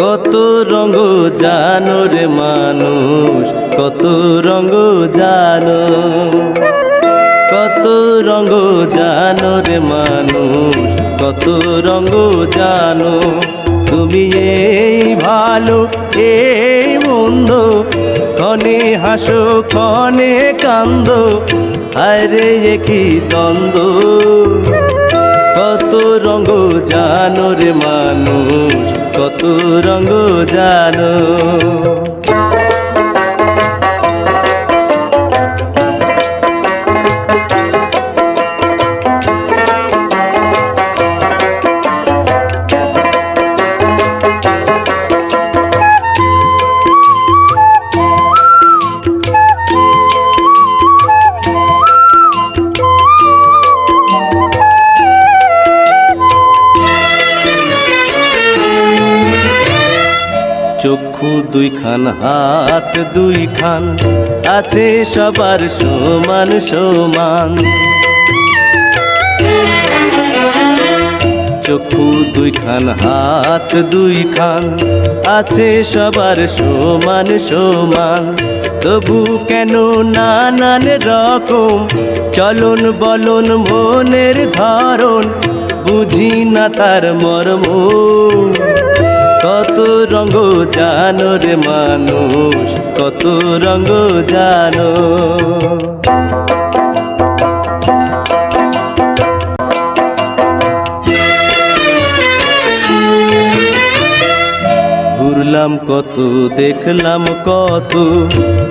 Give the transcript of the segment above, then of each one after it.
কত রঙ জানো রে মানুষ, কত রঙ জানো, কত রঙ জানো রে মানুষ, কত রঙ জানো। তুমি এই ভালো এই মন্দ, ক্ষণে হাসো ক্ষণে কান্দো, আরে কি দ্বন্দ্ব। কত রঙ জানো রে মানুষ, কত রঙ জানো। চক্ষু দুইখান হাত দুইখান, আছে সবার সমান সমান। চক্ষু দুইখান হাত দুইখান, আছে সবার সমান সমান। তবু কেন নানান রকম চলন বলন মনের ধরন, বুঝি না তার মর্ম। কত রঙ জানো রে মানুষ, কত রঙ জানো। ঘুরলাম কত দেখলাম কত,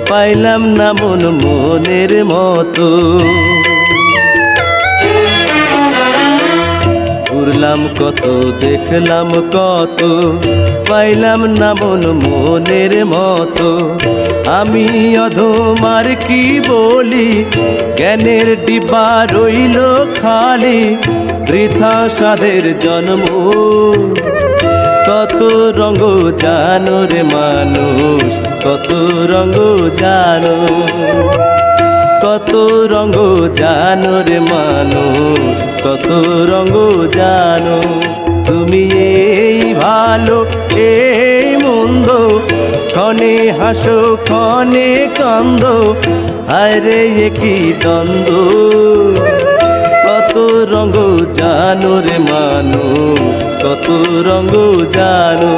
পাইলাম না মন মনের মতো। ঘুরলাম কত দেখলাম কত, পাইলাম না মন মনের মতো। আমি অধম আর কি বলি, জ্ঞানের ডিব্বা রইল খালি, বৃথা সাধের জন্ম। কত রঙ জানো রে মানুষ, কত রঙ জানো, কত রঙ জানো রে মানুষ, কত রঙ জানো। তুমি এই ভালো এই মন্দ, ক্ষণে হাসো ক্ষণে কান্দো, আরে কি দ্বন্দ্ব। কত রঙ জানো রে মানুষ, কত রঙ জানো।